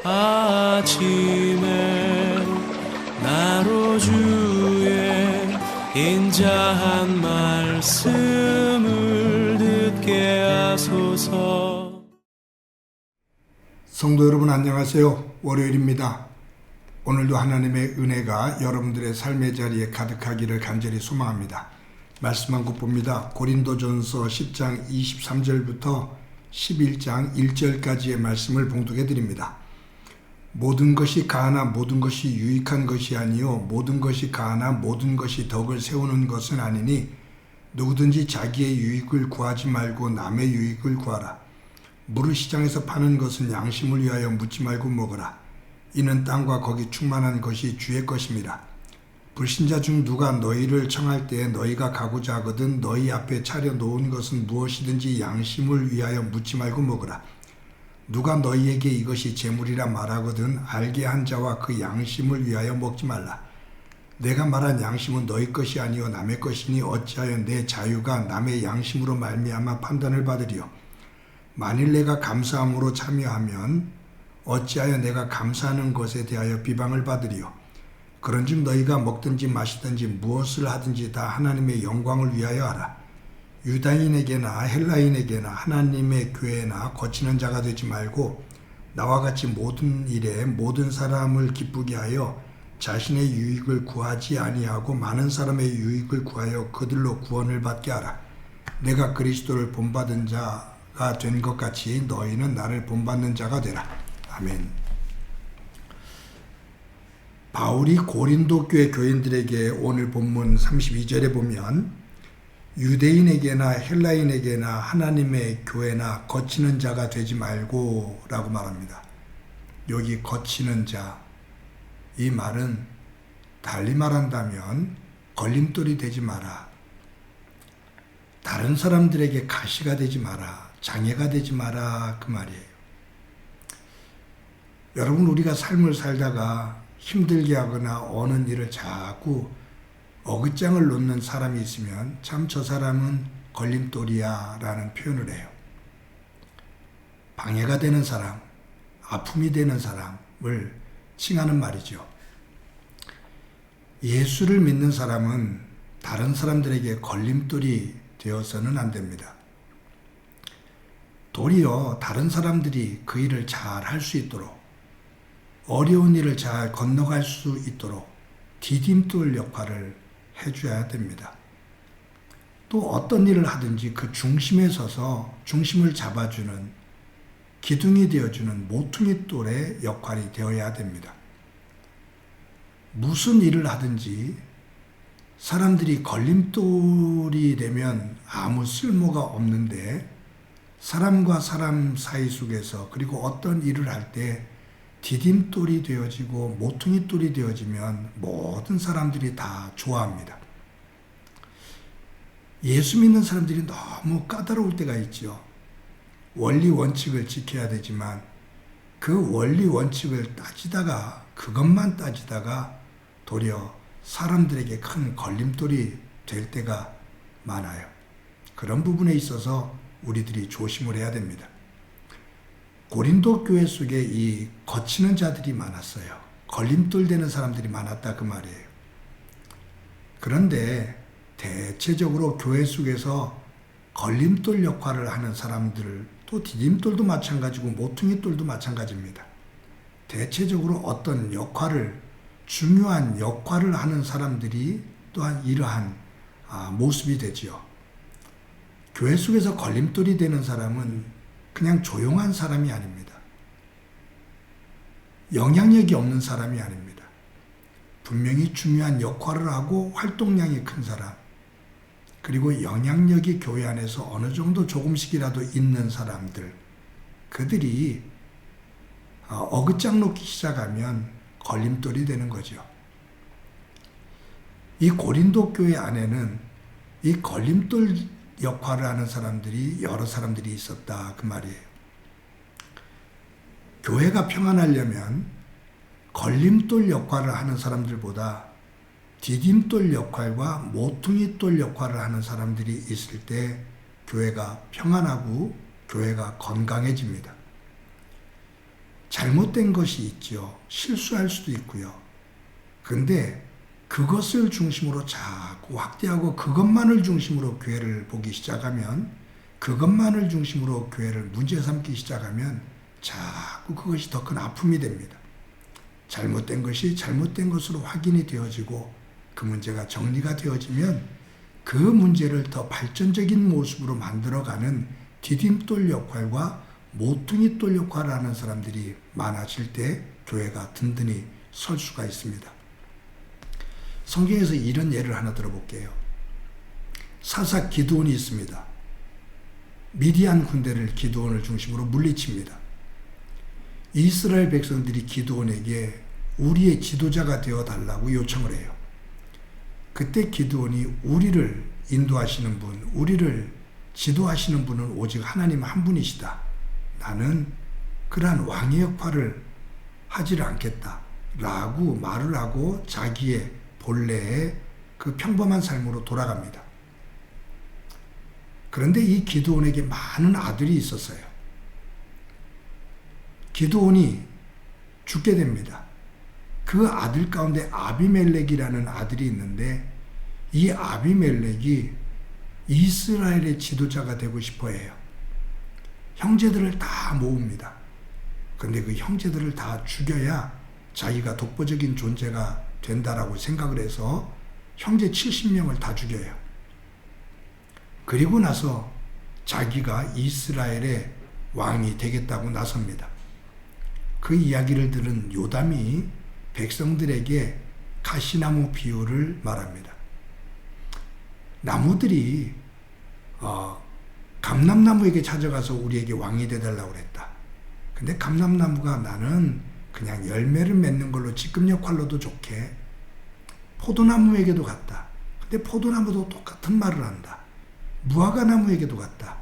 아침에 나로 주의 인자한 말씀을 듣게 하소서. 성도 여러분 안녕하세요. 월요일입니다. 오늘도 하나님의 은혜가 여러분들의 삶의 자리에 가득하기를 간절히 소망합니다. 말씀 한 곳 봅니다. 고린도전서 10장 23절부터 11장 1절까지의 말씀을 봉독해 드립니다. 모든 것이 가하나 모든 것이 유익한 것이 아니요 모든 것이 가하나 모든 것이 덕을 세우는 것은 아니니 누구든지 자기의 유익을 구하지 말고 남의 유익을 구하라. 무릇 시장에서 파는 것은 양심을 위하여 묻지 말고 먹으라. 이는 땅과 거기 충만한 것이 주의 것임이라. 불신자 중 누가 너희를 청할 때에 너희가 가고자 하거든 너희 앞에 차려 놓은 것은 무엇이든지 양심을 위하여 묻지 말고 먹으라. 누가 너희에게 이것이 재물이라 말하거든 알게 한 자와 그 양심을 위하여 먹지 말라. 내가 말한 양심은 너희 것이 아니요 남의 것이니 어찌하여 내 자유가 남의 양심으로 말미암아 판단을 받으리요. 만일 내가 감사함으로 참여하면 어찌하여 내가 감사하는 것에 대하여 비방을 받으리요. 그런즉 너희가 먹든지 마시든지 무엇을 하든지 다 하나님의 영광을 위하여 하라. 유다인에게나 헬라인에게나 하나님의 교회나 거치는 자가 되지 말고 나와 같이 모든 일에 모든 사람을 기쁘게 하여 자신의 유익을 구하지 아니하고 많은 사람의 유익을 구하여 그들로 구원을 받게 하라. 내가 그리스도를 본받은 자가 된 것 같이 너희는 나를 본받는 자가 되라. 아멘. 바울이 고린도 교회 교인들에게 오늘 본문 32절에 보면 유대인에게나 헬라인에게나 하나님의 교회나 거치는 자가 되지 말고 라고 말합니다. 여기 거치는 자, 이 말은 달리 말한다면 걸림돌이 되지 마라. 다른 사람들에게 가시가 되지 마라. 장애가 되지 마라. 그 말이에요. 여러분, 우리가 삶을 살다가 힘들게 하거나 어느 일을 자꾸 어긋장을 놓는 사람이 있으면 참 저 사람은 걸림돌이야 라는 표현을 해요. 방해가 되는 사람, 아픔이 되는 사람을 칭하는 말이죠. 예수를 믿는 사람은 다른 사람들에게 걸림돌이 되어서는 안 됩니다. 도리어 다른 사람들이 그 일을 잘 할 수 있도록, 어려운 일을 잘 건너갈 수 있도록 디딤돌 역할을 해줘야 됩니다. 또 어떤 일을 하든지 그 중심에 서서 중심을 잡아주는 기둥이 되어주는 모퉁이 돌의 역할이 되어야 됩니다. 무슨 일을 하든지 사람들이 걸림돌이 되면 아무 쓸모가 없는데 사람과 사람 사이 속에서 그리고 어떤 일을 할 때 디딤돌이 되어지고 모퉁이 돌이 되어지면 모든 사람들이 다 좋아합니다. 예수 믿는 사람들이 너무 까다로울 때가 있죠. 원리 원칙을 지켜야 되지만 그 원리 원칙을 따지다가 그것만 따지다가 도리어 사람들에게 큰 걸림돌이 될 때가 많아요. 그런 부분에 있어서 우리들이 조심을 해야 됩니다. 고린도 교회 속에 이 거치는 자들이 많았어요. 걸림돌 되는 사람들이 많았다 그 말이에요. 그런데 대체적으로 교회 속에서 걸림돌 역할을 하는 사람들, 또 디딤돌도 마찬가지고 모퉁이돌도 마찬가지입니다. 대체적으로 어떤 역할을, 중요한 역할을 하는 사람들이 또한 이러한 모습이 되지요. 교회 속에서 걸림돌이 되는 사람은 그냥 조용한 사람이 아닙니다. 영향력이 없는 사람이 아닙니다. 분명히 중요한 역할을 하고 활동량이 큰 사람, 그리고 영향력이 교회 안에서 어느 정도 조금씩이라도 있는 사람들, 그들이 어긋장 놓기 시작하면 걸림돌이 되는 거죠. 이 고린도 교회 안에는 이 걸림돌 역할을 하는 사람들이 여러 사람들이 있었다 그 말이에요. 교회가 평안하려면 걸림돌 역할을 하는 사람들보다 디딤돌 역할과 모퉁이돌 역할을 하는 사람들이 있을 때 교회가 평안하고 교회가 건강해집니다. 잘못된 것이 있죠. 실수할 수도 있고요. 근데 그것을 중심으로 자꾸 확대하고 그것만을 중심으로 교회를 보기 시작하면, 그것만을 중심으로 교회를 문제 삼기 시작하면 자꾸 그것이 더 큰 아픔이 됩니다. 잘못된 것이 잘못된 것으로 확인이 되어지고 그 문제가 정리가 되어지면 그 문제를 더 발전적인 모습으로 만들어가는 디딤돌 역할과 모퉁이돌 역할을 하는 사람들이 많아질 때 교회가 든든히 설 수가 있습니다. 성경에서 이런 예를 하나 들어볼게요. 사사 기드온이 있습니다. 미디안 군대를 기드온을 중심으로 물리칩니다. 이스라엘 백성들이 기드온에게 우리의 지도자가 되어달라고 요청을 해요. 그때 기드온이 우리를 인도하시는 분, 우리를 지도하시는 분은 오직 하나님 한 분이시다. 나는 그러한 왕의 역할을 하지를 않겠다. 라고 말을 하고 자기의 본래의 그 평범한 삶으로 돌아갑니다. 그런데 이 기드온에게 많은 아들이 있었어요. 기드온이 죽게 됩니다. 그 아들 가운데 아비멜렉이라는 아들이 있는데 이 아비멜렉이 이스라엘의 지도자가 되고 싶어 해요. 형제들을 다 모읍니다. 그런데 그 형제들을 다 죽여야 자기가 독보적인 존재가 된다라고 생각을 해서 형제 70명을 다 죽여요. 그리고 나서 자기가 이스라엘의 왕이 되겠다고 나섭니다. 그 이야기를 들은 요담이 백성들에게 가시나무 비유를 말합니다. 나무들이 감람나무에게 찾아가서 우리에게 왕이 되달라고 그랬다. 근데 감람나무가 나는 그냥 열매를 맺는 걸로 직급 역할로도 좋게 포도나무에게도 갔다. 근데 포도나무도 똑같은 말을 한다. 무화과나무에게도 갔다.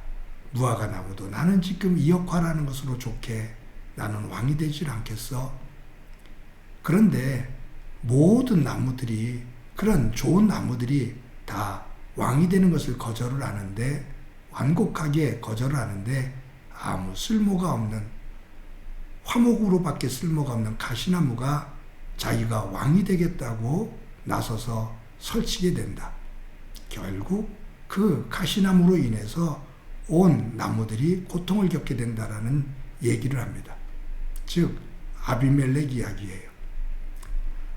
무화과나무도 나는 지금 이 역할을 하는 것으로 좋게 나는 왕이 되질 않겠어. 그런데 모든 나무들이, 그런 좋은 나무들이 다 왕이 되는 것을 거절을 하는데, 완곡하게 거절을 하는데 아무 쓸모가 없는, 화목으로밖에 쓸모가 없는 가시나무가 자기가 왕이 되겠다고 나서서 설치게 된다. 결국 그 가시나무로 인해서 온 나무들이 고통을 겪게 된다라는 얘기를 합니다. 즉 아비멜렉 이야기예요.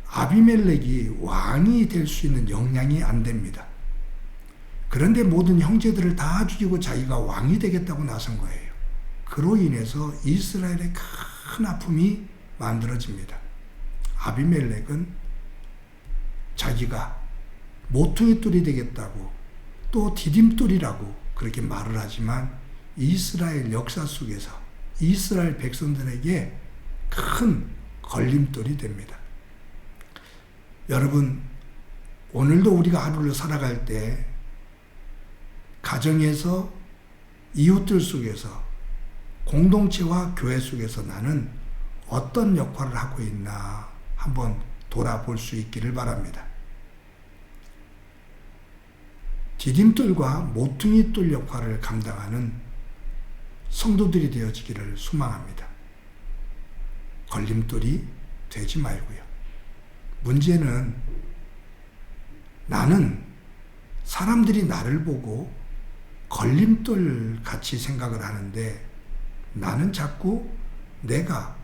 아비멜렉이 왕이 될 수 있는 역량이 안 됩니다. 그런데 모든 형제들을 다 죽이고 자기가 왕이 되겠다고 나선 거예요. 그로 인해서 이스라엘의 큰 아픔이 만들어집니다. 아비멜렉은 자기가 모퉁이돌이 되겠다고 또 디딤돌이라고 그렇게 말을 하지만 이스라엘 역사 속에서 이스라엘 백성들에게 큰 걸림돌이 됩니다. 여러분, 오늘도 우리가 하루를 살아갈 때 가정에서, 이웃들 속에서, 공동체와 교회 속에서 나는 어떤 역할을 하고 있나 한번 돌아볼 수 있기를 바랍니다. 디딤돌과 모퉁이돌 역할을 감당하는 성도들이 되어지기를 소망합니다. 걸림돌이 되지 말고요. 문제는 나는 사람들이 나를 보고 걸림돌 같이 생각을 하는데 나는 자꾸 내가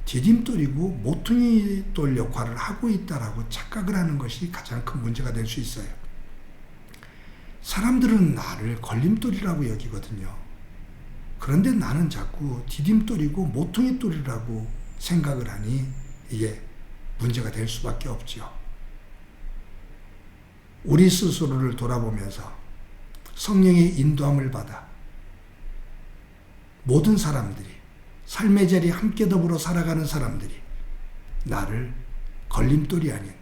디딤돌이고 모퉁이돌 역할을 하고 있다라고 착각을 하는 것이 가장 큰 문제가 될 수 있어요. 사람들은 나를 걸림돌이라고 여기거든요. 그런데 나는 자꾸 디딤돌이고 모퉁이돌이라고 생각을 하니 이게 문제가 될 수밖에 없죠. 우리 스스로를 돌아보면서 성령의 인도함을 받아 모든 사람들이, 삶의 자리에 함께 더불어 살아가는 사람들이 나를 걸림돌이 아닌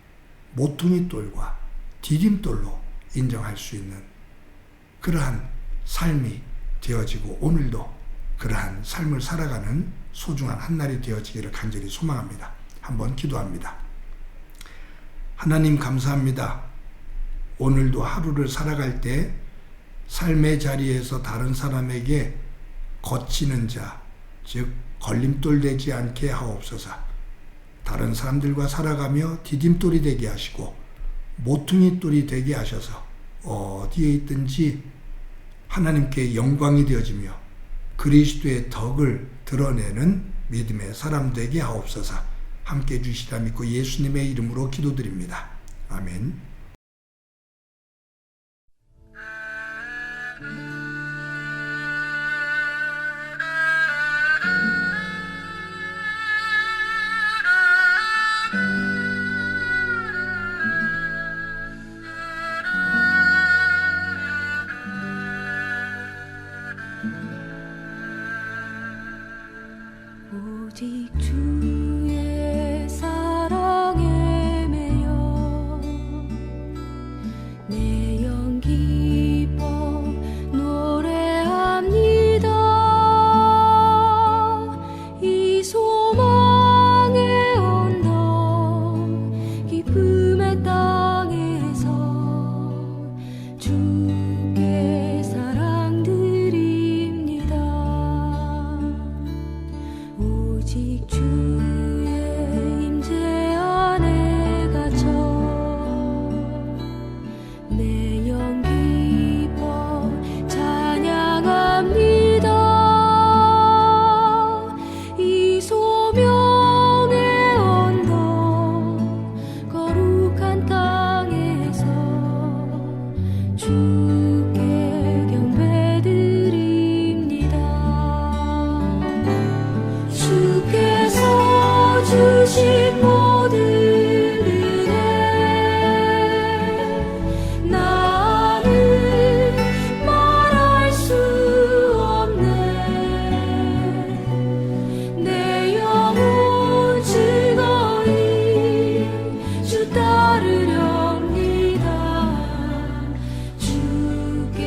모퉁이돌과 디딤돌로 인정할 수 있는 그러한 삶이 되어지고 오늘도 그러한 삶을 살아가는 소중한 한날이 되어지기를 간절히 소망합니다. 한번 기도합니다. 하나님 감사합니다. 오늘도 하루를 살아갈 때 삶의 자리에서 다른 사람에게 거치는 자, 즉 걸림돌 되지 않게 하옵소서. 다른 사람들과 살아가며 디딤돌이 되게 하시고 모퉁이 돌이 되게 하셔서 어디에 있든지 하나님께 영광이 되어지며 그리스도의 덕을 드러내는 믿음의 사람 되게 하옵소서. 함께 해주시라 믿고 예수님의 이름으로 기도드립니다. 아멘. 오직 주의 사랑에 매여 내 영 기뻐 노래합니다. 이 소망의 언덕 기쁨의 땅에서 주께 사랑드립니다. 오직 주의 임재 안에 갇혀 내 영 기뻐 찬양합니다. 이 소명의 언덕 거룩한 땅에서 주께 경배드립니다. 주께서 주신 모든 은혜 나는 말할 수 없네. 내 영혼 즐거이 주 따르렵니다. 주께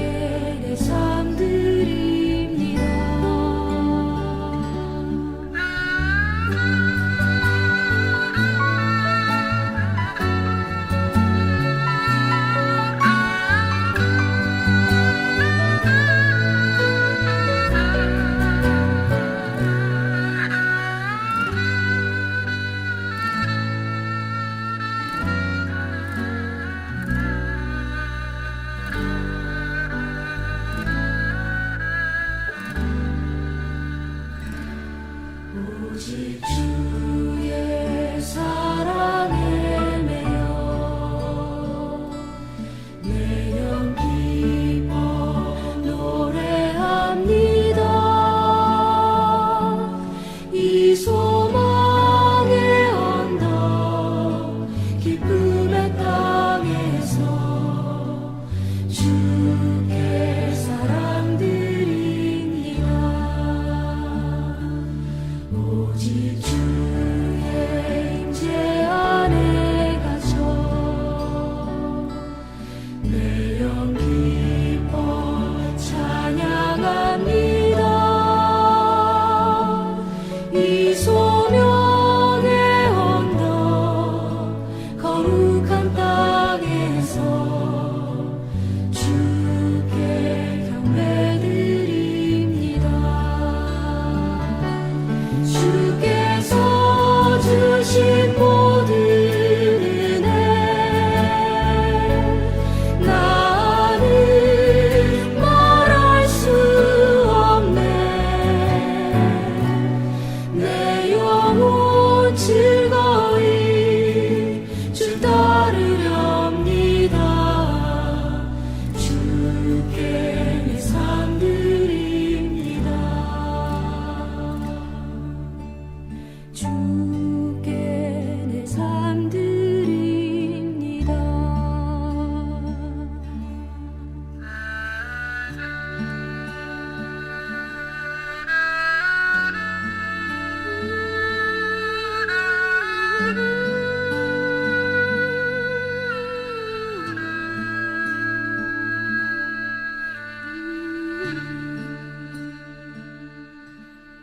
내 삶 드립니다. 오직 주의 사랑에 매여 내 영 기뻐 노래합니다. 이 소망의 언덕 기쁨의 땅에서 주께 사랑드립니다. 오직 주